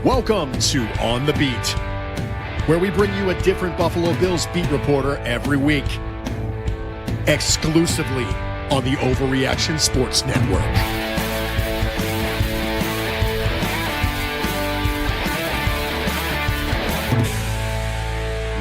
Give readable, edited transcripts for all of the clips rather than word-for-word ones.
Welcome to On the Beat, where we bring you a different Buffalo Bills beat reporter every week, exclusively on the Overreaction Sports Network.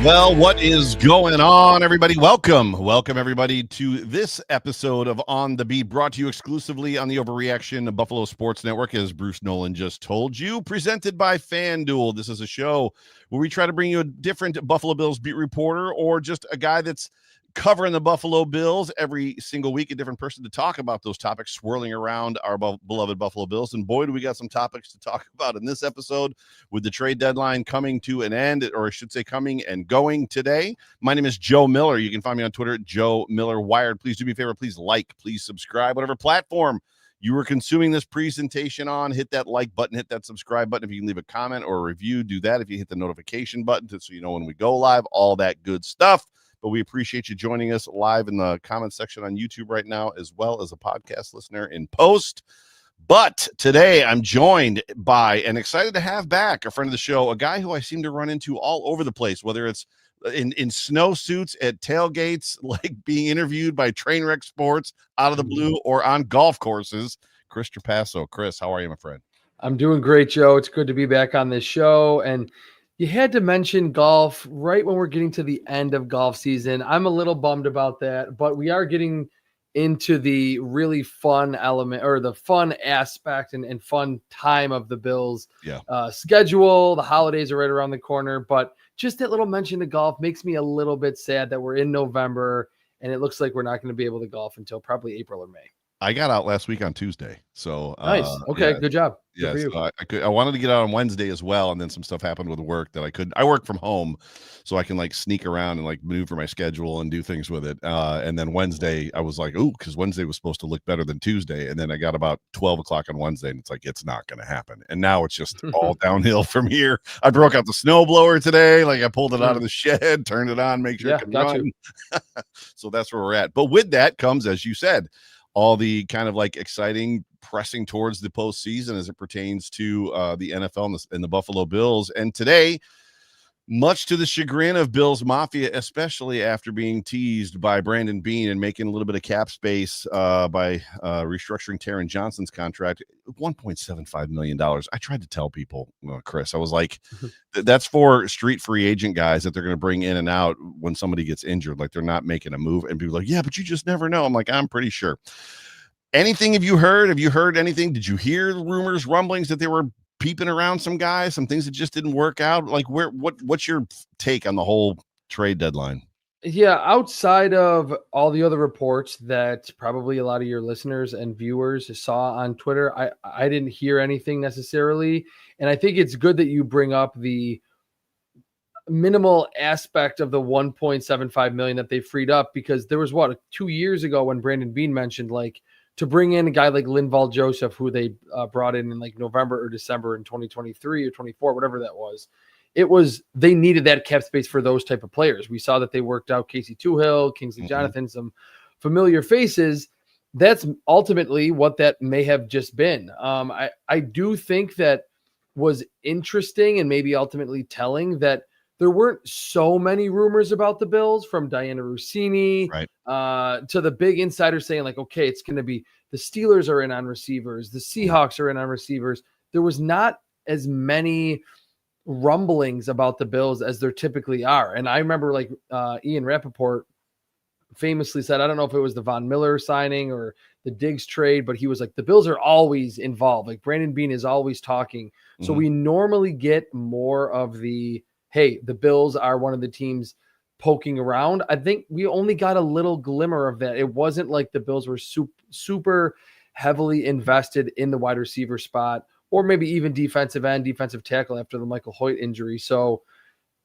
Well, what is going on, everybody? Welcome everybody to this episode of On the Beat, brought to you exclusively on the Overreaction Buffalo Sports Network, as Bruce Nolan just told you, presented by FanDuel. This is a show where we try to bring you a different Buffalo Bills beat reporter or just a guy that's covering the Buffalo Bills every single week, a different person to talk about those topics swirling around our beloved Buffalo Bills. And boy, do we got some topics to talk about in this episode with the trade deadline coming to an end, or I should say coming and going today. My name is Joe Miller. You can find me on Twitter at Joe Miller Wired. Please do me a favor. Please like, please subscribe, whatever platform you were consuming this presentation on. Hit that like button, hit that subscribe button. If you can leave a comment or a review, do that. If you hit the notification button so you know when we go live, all that good stuff. But we appreciate you joining us live in the comment section on YouTube right now, as well as a podcast listener in post. But today I'm joined by and excited to have back a friend of the show, a guy who I seem to run into all over the place, whether it's in snowsuits at tailgates, like being interviewed by Trainwreck Sports out of the blue, or on golf courses. Chris Trapasso. Chris, how are you, my friend? I'm doing great, Joe. It's good to be back on this show. And you had to mention golf right when we're getting to the end of golf season. I'm a little bummed about that, but we are getting into the really fun element, or the fun aspect and fun time of the Bills schedule. The holidays are right around the corner, but just that little mention of golf makes me a little bit sad that we're in November and it looks like we're not going to be able to golf until probably April or May. I got out last week on Tuesday. So nice. Okay. Yeah, good job. Yeah. So I wanted to get out on Wednesday as well. And then some stuff happened with work that I couldn't. I work from home, so I can like sneak around and like maneuver my schedule and do things with it. And then Wednesday I was like, ooh, because Wednesday was supposed to look better than Tuesday. And then I got about 12 o'clock on Wednesday and it's like, it's not going to happen. And now it's just all downhill from here. I broke out the snowblower today. Like I pulled it out of the shed, turned it on, make sure it can run. So that's where we're at. But with that comes, as you said, all the kind of like exciting pressing towards the postseason as it pertains to the NFL and the Buffalo Bills. And today, much to the chagrin of Bills Mafia, especially after being teased by Brandon Beane and making a little bit of cap space by restructuring Taron Johnson's contract, $1.75 million. I tried to tell people, Chris, I was like, that's for street free agent guys that they're going to bring in and out when somebody gets injured. Like they're not making a move. And people are like, yeah, but you just never know. I'm like, I'm pretty sure. Anything have you heard? Have you heard anything? Did you hear rumors, rumblings that they were peeping around some guys, some things that just didn't work out? Like what's your take on the whole trade deadline? Yeah, outside of all the other reports that probably a lot of your listeners and viewers saw on Twitter, I didn't hear anything necessarily. And I think it's good that you bring up the minimal aspect of the $1.75 million that they freed up, because there was 2 years ago when Brandon Beane mentioned like to bring in a guy like Linval Joseph, who they brought in like November or December in 2023 or 24, whatever that was. They needed that cap space for those type of players. We saw that they worked out Casey Toohill, Kingsley Jonathan, some familiar faces. That's ultimately what that may have just been. I do think that was interesting and maybe ultimately telling that there weren't so many rumors about the Bills, from Diana Rossini to the big insiders saying like, okay, it's going to be the Steelers are in on receivers, the Seahawks are in on receivers. There was not as many rumblings about the Bills as there typically are. And I remember like Ian Rappaport famously said, I don't know if it was the Von Miller signing or the Diggs trade, but he was like, the Bills are always involved. Like Brandon Beane is always talking. So we normally get more of the, hey, the Bills are one of the teams poking around. I think we only got a little glimmer of that. It wasn't like the Bills were super heavily invested in the wide receiver spot, or maybe even defensive end, defensive tackle after the Michael Hoyt injury. So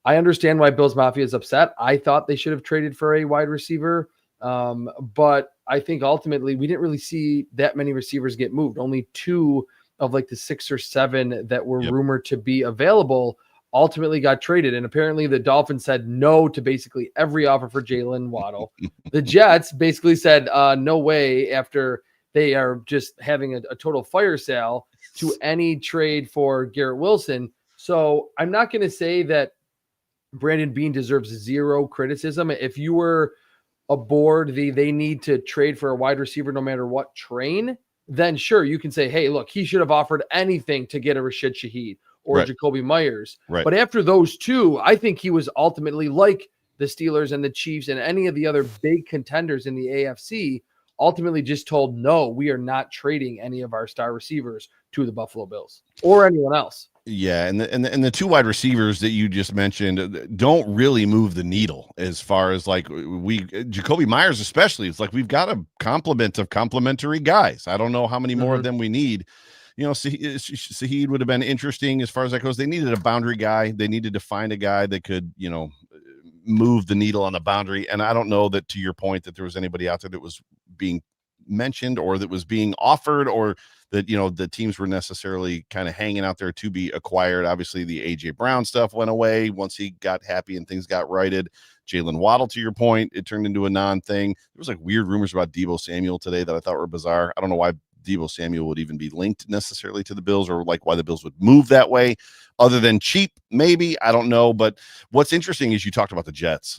I understand why Bills Mafia is upset. I thought they should have traded for a wide receiver. But I think ultimately we didn't really see that many receivers get moved. Only 2 of like the 6 or 7 that were rumored to be available ultimately got traded. And apparently the Dolphins said no to basically every offer for Jalen Waddle. The Jets basically said no way, after they are just having a total fire sale to any trade for Garrett Wilson. So I'm not going to say that Brandon Beane deserves zero criticism. If you were aboard they need to trade for a wide receiver no matter what train, then sure, you can say, hey, look, he should have offered anything to get a Rashid Shaheed or Jacoby Myers. Right. But after those two, I think he was ultimately, like the Steelers and the Chiefs and any of the other big contenders in the AFC, ultimately just told, no, we are not trading any of our star receivers to the Buffalo Bills or anyone else. Yeah, and the two wide receivers that you just mentioned don't really move the needle as far as like Jacoby Myers especially. It's like we've got a complement of complementary guys. I don't know how many more of them we need. You know, Saheed would have been interesting as far as that goes. They needed a boundary guy. They needed to find a guy that could, you know, move the needle on the boundary. And I don't know that, to your point, that there was anybody out there that was being mentioned or that was being offered or that, you know, the teams were necessarily kind of hanging out there to be acquired. Obviously, the A.J. Brown stuff went away once he got happy and things got righted. Jalen Waddle, to your point, it turned into a non-thing. There was like weird rumors about Deebo Samuel today that I thought were bizarre. I don't know why Deebo Samuel would even be linked necessarily to the Bills or like why the Bills would move that way other than cheap, maybe. I don't know. But what's interesting is you talked about the Jets.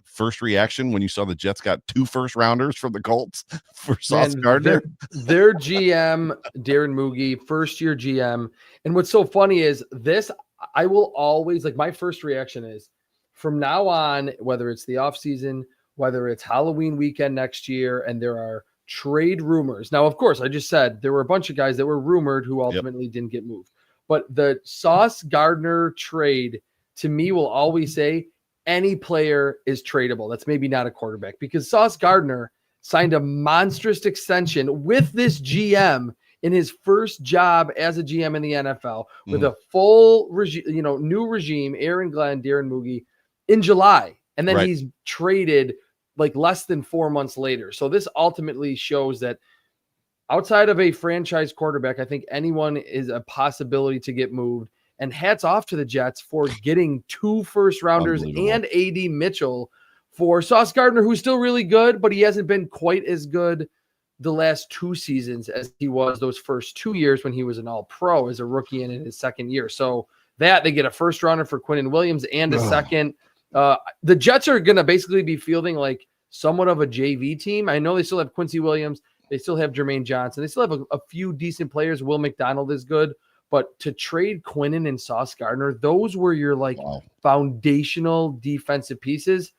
First reaction when you saw the Jets got 2 first-rounders from the Colts for Sauce Gardner. Their GM, Darren Moogie, first-year GM. And what's so funny is this, I will always, like, my first reaction is from now on, whether it's the offseason, whether it's Halloween weekend next year, and there are trade rumors. Now, of course, I just said there were a bunch of guys that were rumored who ultimately didn't get moved. But the Sauce Gardner trade, to me, will always say, any player is tradable. That's maybe not a quarterback because Sauce Gardner signed a monstrous extension with this GM in his first job as a GM in the NFL with a full regime, you know, new regime, Aaron Glenn, Darren Moogie in July. And then he's traded like less than 4 months later. So this ultimately shows that outside of a franchise quarterback, I think anyone is a possibility to get moved. And hats off to the Jets for getting 2 first-rounders and A.D. Mitchell for Sauce Gardner, who's still really good, but he hasn't been quite as good the last 2 seasons as he was those first 2 years when he was an all-pro as a rookie and in his second year. So that they get a first-rounder for Quinnen Williams and a second. The Jets are going to basically be fielding like somewhat of a JV team. I know they still have Quincy Williams. They still have Jermaine Johnson. They still have a few decent players. Will McDonald is good. But to trade Quinnen and Sauce Gardner, those were your like foundational defensive pieces.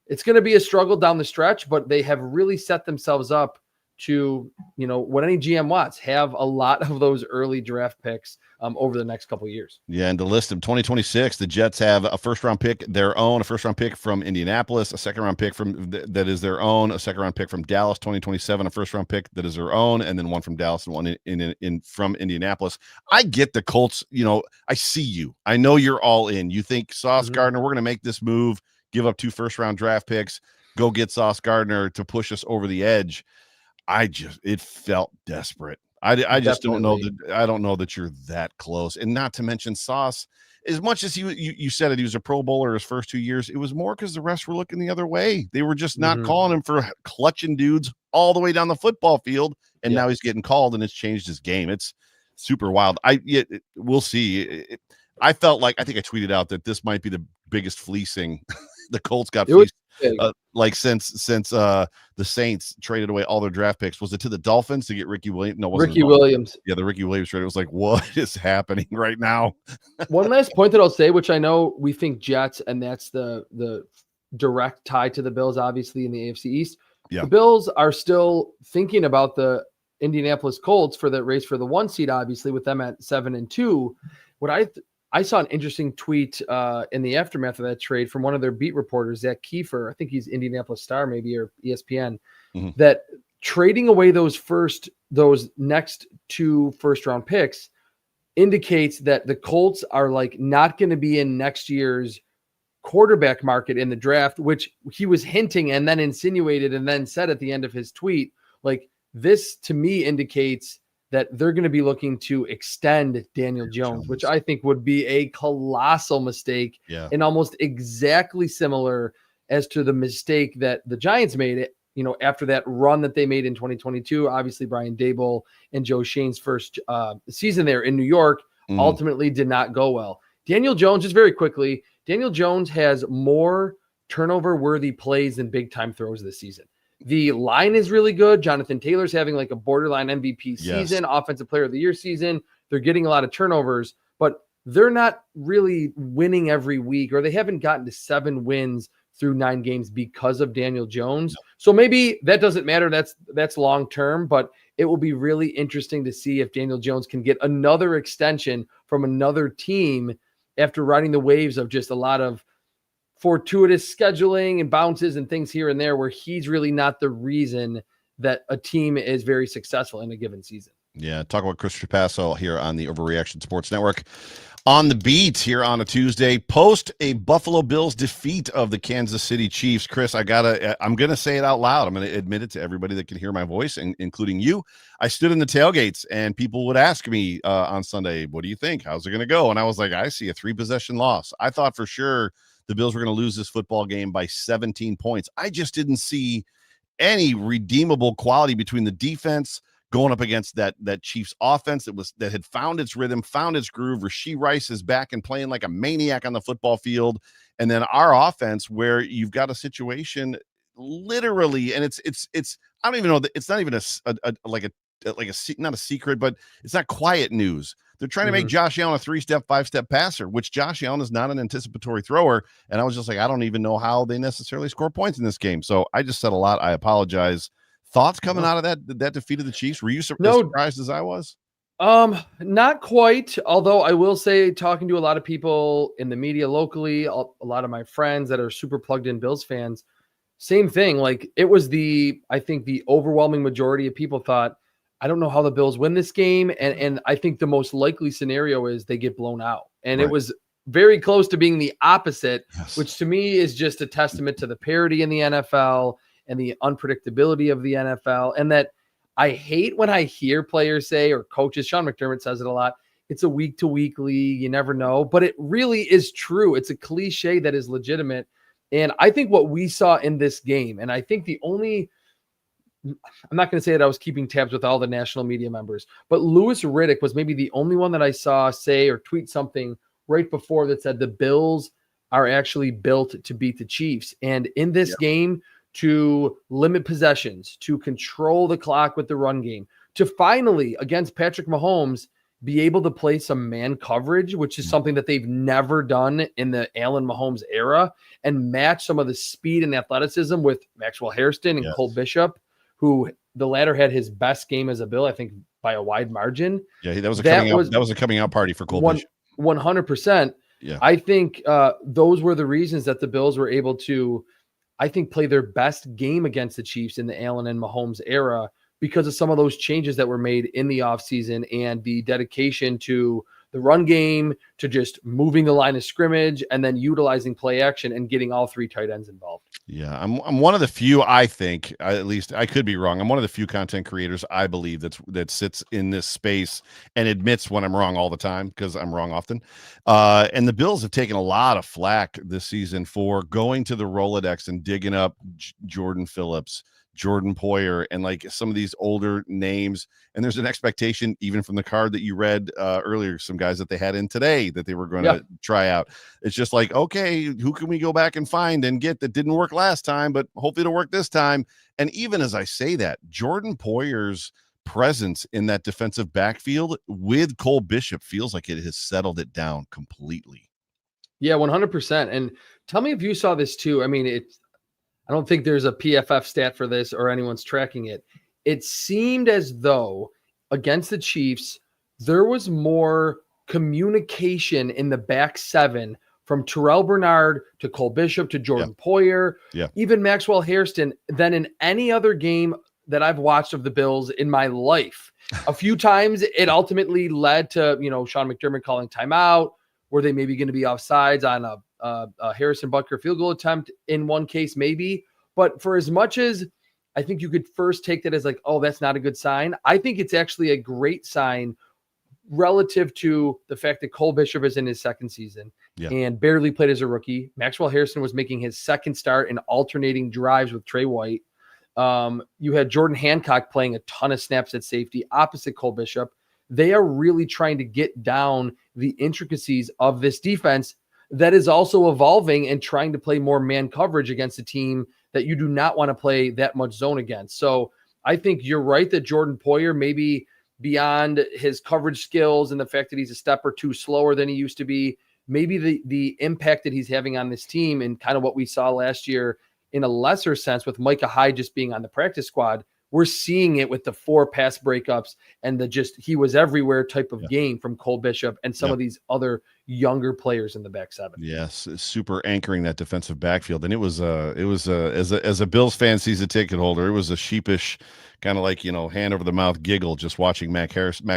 It's going to be a struggle down the stretch, but they have really set themselves up to, you know, what any GM wants, have a lot of those early draft picks over the next couple of years. Yeah, and the list of 2026, the Jets have a first-round pick, their own, a first-round pick from Indianapolis, a second-round pick from that is their own, a second-round pick from Dallas, 2027, a first-round pick that is their own, and then one from Dallas and one in from Indianapolis. I get the Colts, you know, I see you. I know you're all in. You think Sauce Gardner, we're going to make this move, give up 2 first-round draft picks, go get Sauce Gardner to push us over the edge. It felt desperate. I just don't know that. I don't know that you're that close. And not to mention Sauce, as much as you said it, he was a Pro Bowler his first 2 years. It was more because the rest were looking the other way. They were just not calling him for clutching dudes all the way down the football field. And now he's getting called, and it's changed his game. It's super wild. We'll see. I felt like, I think I tweeted out that this might be the biggest fleecing the Colts got fleeced. Like since the Saints traded away all their draft picks. Was it to the Dolphins to get Ricky Williams? No, Ricky Williams. Yeah, the Ricky Williams trade. It was like, what is happening right now? One last point that I'll say, which I know we think Jets, and that's the direct tie to the Bills, obviously in the AFC East. Yeah. The Bills are still thinking about the Indianapolis Colts for the race for the 1 seed, obviously, with them at 7-2. What I saw an interesting tweet in the aftermath of that trade from one of their beat reporters, Zach Kiefer. I think he's Indianapolis Star, maybe, or ESPN, that trading away those next 2 first-round picks indicates that the Colts are like not going to be in next year's quarterback market in the draft, which he was hinting and then insinuated and then said at the end of his tweet. Like, this to me indicates that they're going to be looking to extend Daniel Jones, which I think would be a colossal mistake and almost exactly similar as to the mistake that the Giants made after that run that they made in 2022. Obviously, Brian Daboll and Joe Shane's first season there in New York, ultimately did not go well. Daniel Jones, just very quickly, Daniel Jones has more turnover-worthy plays than big-time throws this season. The line is really good. Jonathan Taylor's having like a borderline MVP season, Offensive Player of the Year season. They're getting a lot of turnovers, but they're not really winning every week, or they haven't gotten to 7 wins through 9 games because of Daniel Jones. So maybe that doesn't matter. That's long-term, but it will be really interesting to see if Daniel Jones can get another extension from another team after riding the waves of just a lot of fortuitous scheduling and bounces and things here and there, where he's really not the reason that a team is very successful in a given season. Yeah, talk about Chris Trapasso here on the Overreaction Sports Network. On the beat here on a Tuesday, post a Buffalo Bills defeat of the Kansas City Chiefs. Chris, I'm going to say it out loud. I'm going to admit it to everybody that can hear my voice, including you. I stood in the tailgates and people would ask me on Sunday, what do you think? How's it going to go? And I was like, I see a 3-possession loss. I thought for sure the Bills were going to lose this football game by 17 points. I just didn't see any redeemable quality between the defense going up against that Chiefs offense that had found its rhythm, found its groove. Rashee Rice is back and playing like a maniac on the football field. And then our offense, where you've got a situation literally, and it's I don't even know that it's not even not a secret, but it's not quiet news. They're trying to make Josh Allen a 3-step, 5-step passer, which Josh Allen is not an anticipatory thrower. And I was just like, I don't even know how they necessarily score points in this game. So I just said a lot. I apologize. Thoughts coming out of that defeat of the Chiefs? Were you surprised as I was? Not quite. Although I will say, talking to a lot of people in the media locally, a lot of my friends that are super plugged in Bills fans, same thing. Like, it was I think the overwhelming majority of people thought, I don't know how the Bills win this game. And I think the most likely scenario is they get blown out. And It was very close to being the opposite, which to me is just a testament to the parity in the NFL and the unpredictability of the NFL. And that I hate when I hear players say, or coaches, Sean McDermott says it a lot, it's a week-to-week league, you never know. But it really is true. It's a cliche that is legitimate. And I think what we saw in this game, and I think I'm not going to say that I was keeping tabs with all the national media members, but Louis Riddick was maybe the only one that I saw say or tweet something right before that said the Bills are actually built to beat the Chiefs. And in this game, to limit possessions, to control the clock with the run game, to finally, against Patrick Mahomes, be able to play some man coverage, which is something that they've never done in the Allen Mahomes era, and match some of the speed and athleticism with Maxwell Hairston and Cole Bishop, who the latter had his best game as a Bill, I think, by a wide margin. Yeah, that was a coming out party for Cole Bishop. 100%. Yeah, I think those were the reasons that the Bills were able to, I think, play their best game against the Chiefs in the Allen and Mahomes era, because of some of those changes that were made in the offseason and the dedication to the run game, to just moving the line of scrimmage, and then utilizing play action and getting all 3 tight ends involved. Yeah, I'm one of the few, I think, at least I could be wrong. I'm one of the few content creators, I believe, that sits in this space and admits when I'm wrong all the time, because I'm wrong often. And the Bills have taken a lot of flack this season for going to the Rolodex and digging up Jordan Phillips, Jordan Poyer, and like some of these older names. And there's an expectation, even from the card that you read earlier, some guys that they had in today that they were going to try out. It's just like, okay, who can we go back and find and get that didn't work last time, but hopefully it'll work this time. And even as I say that, Jordan Poyer's presence in that defensive backfield with Cole Bishop feels like it has settled it down completely. Yeah, 100%. And tell me if you saw this too. I mean, I don't think there's a PFF stat for this or anyone's tracking it. It seemed as though against the Chiefs, there was more communication in the back 7 from Terrell Bernard to Cole Bishop to Jordan Poyer, even Maxwell Hairston, than in any other game that I've watched of the Bills in my life. A few times it ultimately led to, Sean McDermott calling timeout. Were they maybe going to be offsides on a Harrison Butker field goal attempt in one case, maybe? But for as much as I think you could first take that as like, oh, that's not a good sign, I think it's actually a great sign relative to the fact that Cole Bishop is in his second season and barely played as a rookie. Maxwell Hairston was making his second start in alternating drives with Trey White. You had Jordan Hancock playing a ton of snaps at safety opposite Cole Bishop. they are really trying to get down the intricacies of this defense that is also evolving and trying to play more man coverage against a team that you do not want to play that much zone against. So I think you're right that Jordan Poyer, maybe beyond his coverage skills and the fact that he's a step or two slower than he used to be, maybe the impact that he's having on this team and kind of what we saw last year in a lesser sense with Micah Hyde just being on the practice squad, we're seeing it with the 4 pass breakups and the just he was everywhere type of game from Cole Bishop and some of these other younger players in the back seven. Yes, super anchoring that defensive backfield, and it was as a Bills fan season ticket holder, it was a sheepish kind of like hand over the mouth giggle just watching Max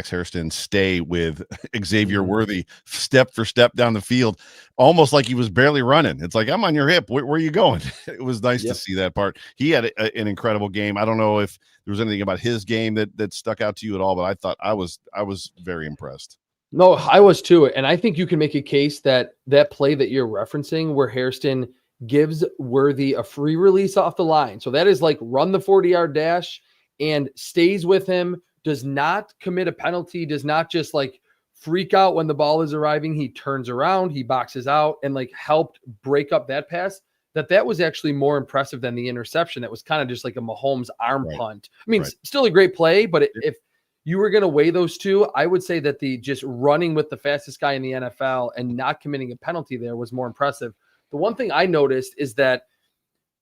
Hairston stay with Xavier Worthy step for step down the field, almost like he was barely running. It's like, I'm on your hip. Where are you going? It was nice to see that part. He had an incredible game. I don't know if there was anything about his game that stuck out to you at all, but I thought I was very impressed. No, I was too. And I think you can make a case that play that you're referencing where Hairston gives Worthy a free release off the line. So that is like run the 40-yard dash and stays with him, does not commit a penalty, does not just like freak out when the ball is arriving. He turns around, he boxes out and like helped break up that pass. That was actually more impressive than the interception. That was kind of just like a Mahomes arm punt. I mean, still a great play, but if you were going to weigh those two, I would say that the just running with the fastest guy in the NFL and not committing a penalty there was more impressive. The one thing I noticed is that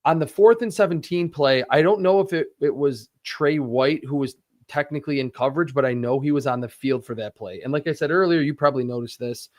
on the 4th and 17 play, I don't know if it was Trey White who was technically in coverage, but I know he was on the field for that play. And like I said earlier, you probably noticed this.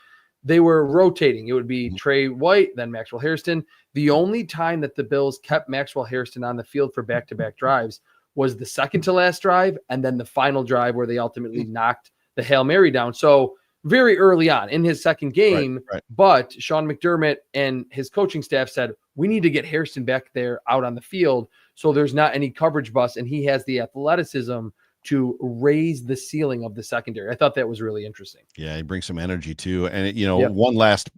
They were rotating. It would be Trey White, then Maxwell Hairston. The only time that the Bills kept Maxwell Hairston on the field for back-to-back drives was the second to last drive and then the final drive where they ultimately knocked the Hail Mary down. So very early on in his second game, but Sean McDermott and his coaching staff said, we need to get Hairston back there out on the field so there's not any coverage bust, and he has the athleticism to raise the ceiling of the secondary. I thought that was really interesting. Yeah, he brings some energy too. And one last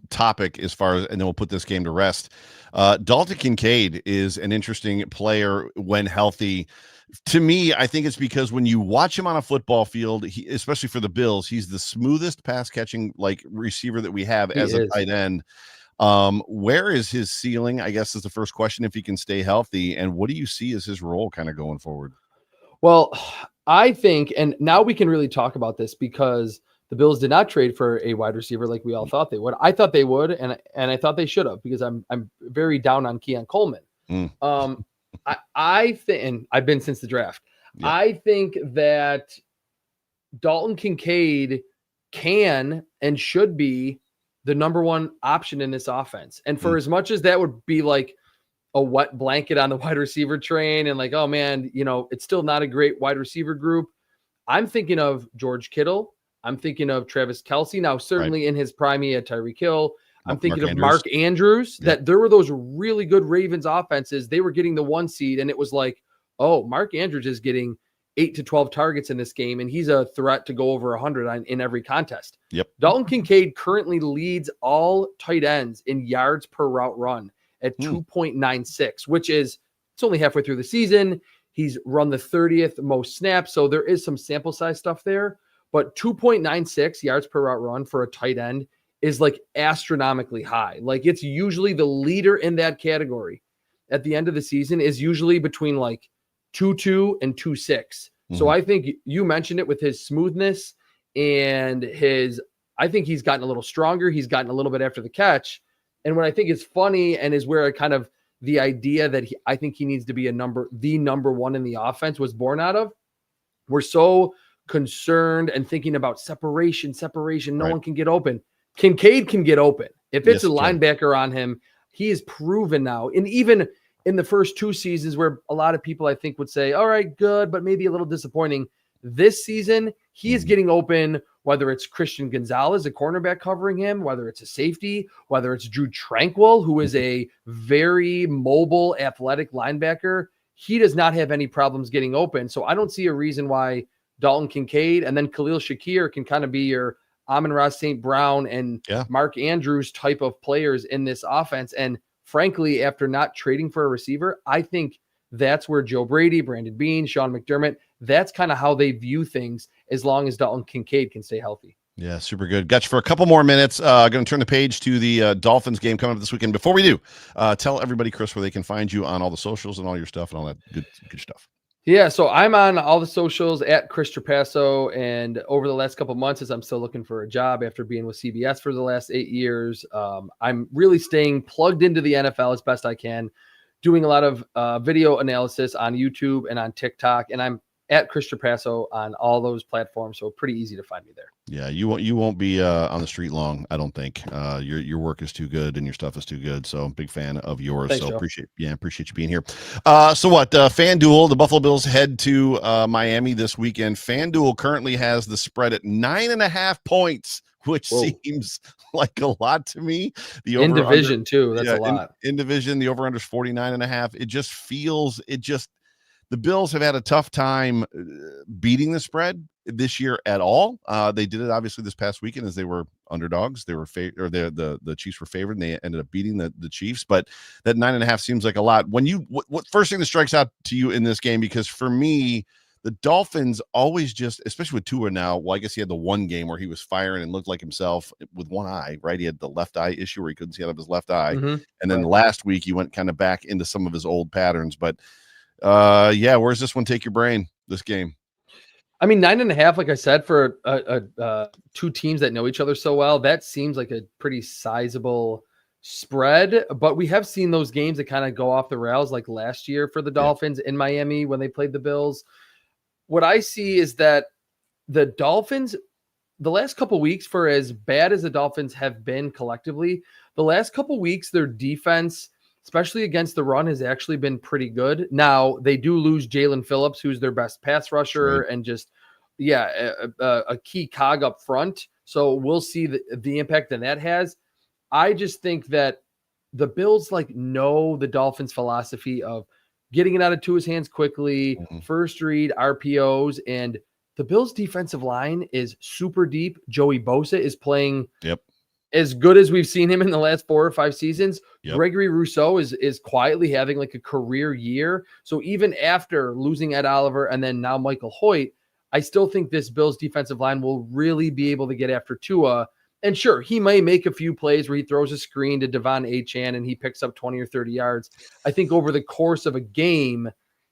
topic as far as, and then we'll put this game to rest. Dalton Kincaid is an interesting player when healthy. To me, I think it's because when you watch him on a football field, especially for the Bills, he's the smoothest pass catching like receiver that we have as a tight end. Where is his ceiling? I guess is the first question, if he can stay healthy. And what do you see as his role kind of going forward? Well, I think, and now we can really talk about this because the Bills did not trade for a wide receiver like we all thought they would. I thought they would, and I thought they should have because I'm very down on Keon Coleman. I think, and I've been since the draft. Yeah. I think that Dalton Kincaid can and should be the number one option in this offense. And for as much as that would be like a wet blanket on the wide receiver train and like, oh man, it's still not a great wide receiver group. I'm thinking of George Kittle. I'm thinking of Travis Kelce. Now, certainly in his prime, he had Tyreek Hill. I'm thinking of Mark Andrews, that there were those really good Ravens offenses. They were getting the 1 seed and it was like, oh, Mark Andrews is getting 8 to 12 targets in this game. And he's a threat to go over 100 in every contest. Yep. Dalton Kincaid currently leads all tight ends in yards per route run at 2.96, which is, it's only halfway through the season. He's run the 30th most snaps. So there is some sample size stuff there, but 2.96 yards per route run for a tight end is like astronomically high. Like it's usually the leader in that category at the end of the season is usually between like 2.2 and 2.6. So I think you mentioned it with his smoothness and I think he's gotten a little stronger. He's gotten a little bit after the catch. And what I think is funny and is where I kind of the idea that I think he needs to be the number one in the offense was born out of. We're so concerned and thinking about separation. No one can get open. Kincaid can get open. If it's a linebacker on him, he is proven now. And even in the first 2 seasons where a lot of people I think would say, all right, good, but maybe a little disappointing. This season, he is getting open, whether it's Christian Gonzalez, a cornerback covering him, whether it's a safety, whether it's Drew Tranquil, who is a very mobile, athletic linebacker. He does not have any problems getting open. So I don't see a reason why Dalton Kincaid and then Khalil Shakir can kind of be your Amon-Ra St. Brown and Mark Andrews type of players in this offense. And frankly, after not trading for a receiver, I think that's where Joe Brady, Brandon Beane, Sean McDermott, that's kind of how they view things as long as Dalton Kincaid can stay healthy. Yeah, super good. Got you for a couple more minutes. Going to turn the page to the Dolphins game coming up this weekend. Before we do, tell everybody, Chris, where they can find you on all the socials and all your stuff and all that good stuff. Yeah, so I'm on all the socials at Chris Trapasso, and over the last couple of months, as I'm still looking for a job after being with CBS for the last 8 years, I'm really staying plugged into the NFL as best I can, doing a lot of video analysis on YouTube and on TikTok, and I'm at Chris Trapasso on all those platforms, so pretty easy to find me there. Yeah, you won't be on the street long, I don't think. Your work is too good and your stuff is too good. So big fan of yours. Thanks, so Joe. appreciate you being here. So what? FanDuel, the Buffalo Bills head to Miami this weekend. FanDuel currently has the spread at 9.5 points, which seems like a lot to me. The in division too, that's a lot. In division, the over/under is 49.5. It just feels the Bills have had a tough time beating the spread this year at all. They did it obviously this past weekend as they were underdogs. They were the Chiefs were favored and they ended up beating the Chiefs. But that 9.5 seems like a lot. When what first thing that strikes out to you in this game? Because for me, the Dolphins always just, especially with Tua now. Well, I guess he had the one game where he was firing and looked like himself with one eye. Right, he had the left eye issue where he couldn't see out of his left eye, and then last week he went kind of back into some of his old patterns. But where's this one take your brain, this game? I mean, 9.5, like I said, for two teams that know each other so well, that seems like a pretty sizable spread. But we have seen those games that kind of go off the rails, like last year for the Dolphins in Miami when they played the Bills. What I see is that the Dolphins, the last couple weeks, for as bad as the Dolphins have been collectively, the last couple weeks, their defense, especially against the run, has actually been pretty good. Now, they do lose Jalen Phillips, who's their best pass rusher, and just, a key cog up front. So we'll see the impact that has. I just think that the Bills know the Dolphins' philosophy of getting it out of Tua's hands quickly, first read, RPOs, and the Bills' defensive line is super deep. Joey Bosa is playing as good as we've seen him in the last 4 or 5 seasons. Gregory Rousseau is quietly having like a career year. So even after losing Ed Oliver and then now Michael Hoyt, I still think this Bills defensive line will really be able to get after Tua. And sure, he may make a few plays where he throws a screen to Devon Achane and he picks up 20 or 30 yards. I think over the course of a game,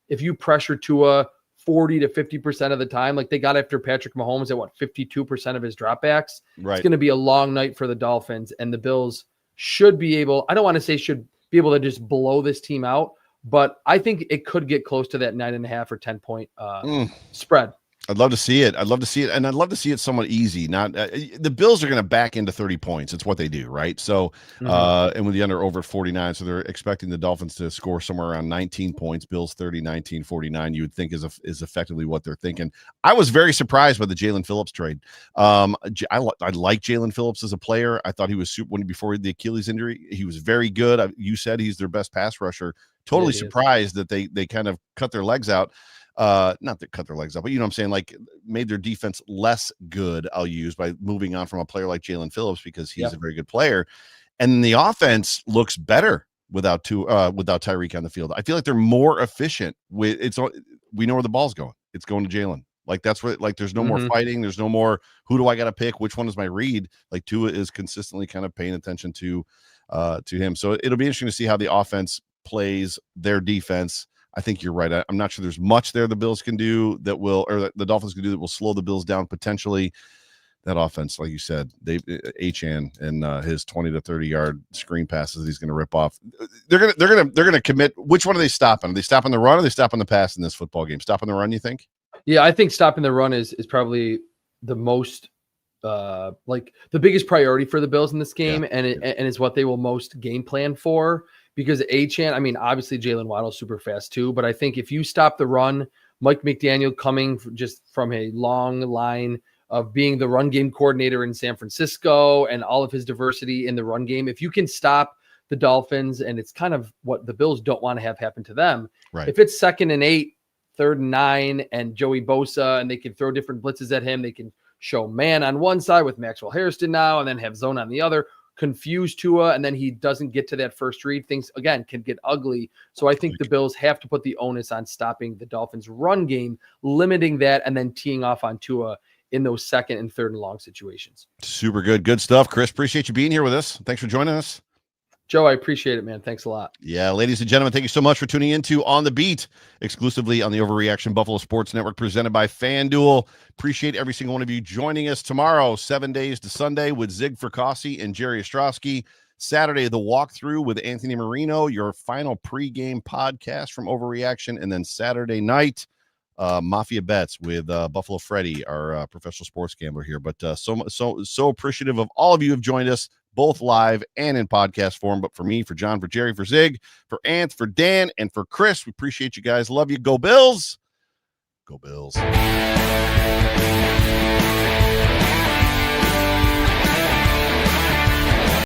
if you pressure Tua 40 to 50% of the time, like they got after Patrick Mahomes at 52% of his dropbacks, it's going to be a long night for the Dolphins, and the Bills should be able, I don't want to say should be able to just blow this team out, but I think it could get close to that 9.5 or 10 point spread. I'd love to see it. And I'd love to see it somewhat easy. Not the Bills are going to back into 30 points. It's what they do, right? So, and with the under over 49, so they're expecting the Dolphins to score somewhere around 19 points. Bills 30, 19, 49. You would think is effectively what they're thinking. I was very surprised by the Jalen Phillips trade. I like Jalen Phillips as a player. I thought he was super before the Achilles injury. He was very good. You said he's their best pass rusher. Totally surprised that they kind of cut their legs out. Not that cut their legs up, but you know what I'm saying, like made their defense less good, I'll use, by moving on from a player like Jalen Phillips because he's a very good player. And the offense looks better without Tyreek on the field. I feel like they're more efficient we know where the ball's going. It's going to Jalen. Like that's what, like there's no more fighting. There's no more who do I got to pick? Which one is my read? Like Tua is consistently kind of paying attention to him. So it'll be interesting to see how the offense plays their defense. I think you're right. I'm not sure there's much there the Bills can do that will, or the Dolphins can do that will slow the Bills down potentially. That offense, like you said, Achane and his 20 to 30 yard screen passes he's going to rip off. They're gonna commit. Which one are they stopping? Are they stopping the run or are they stopping the pass in this football game? Stopping the run, you think? Yeah, I think stopping the run is probably the most like the biggest priority for the Bills in this game, and it's what they will most game plan for. Because Achane, I mean, obviously Jalen Waddle's super fast too, but I think if you stop the run, Mike McDaniel coming just from a long line of being the run game coordinator in San Francisco and all of his diversity in the run game, if you can stop the Dolphins, and it's kind of what the Bills don't want to have happen to them. Right. If it's 2nd and 8, 3rd and 9, and Joey Bosa, and they can throw different blitzes at him, they can show man on one side with Maxwell Harrison now, and then have zone on the other. confuse Tua and then he doesn't get to that first read, things again can get ugly. So I think the Bills have to put the onus on stopping the Dolphins' run game, limiting that, and then teeing off on Tua in those second and third and long situations. Super good. Good stuff. Chris, appreciate you being here with us. Thanks for joining us. Joe, I appreciate it, man. Thanks a lot. Yeah, ladies and gentlemen, thank you so much for tuning in to On the Beat, exclusively on the Overreaction Buffalo Sports Network, presented by FanDuel. Appreciate every single one of you joining us tomorrow, 7 days to Sunday, with Zig Fracassi and Jerry Ostrowski. Saturday, the walkthrough with Anthony Marino, your final pregame podcast from Overreaction. And then Saturday night, Mafia Bets with Buffalo Freddy, our professional sports gambler here. But so appreciative of all of you who have joined us, both live and in podcast form. But for me, for John, for Jerry, for Zig, for Ant, for Dan, and for Chris, we appreciate you guys. Love you. Go Bills. Go Bills.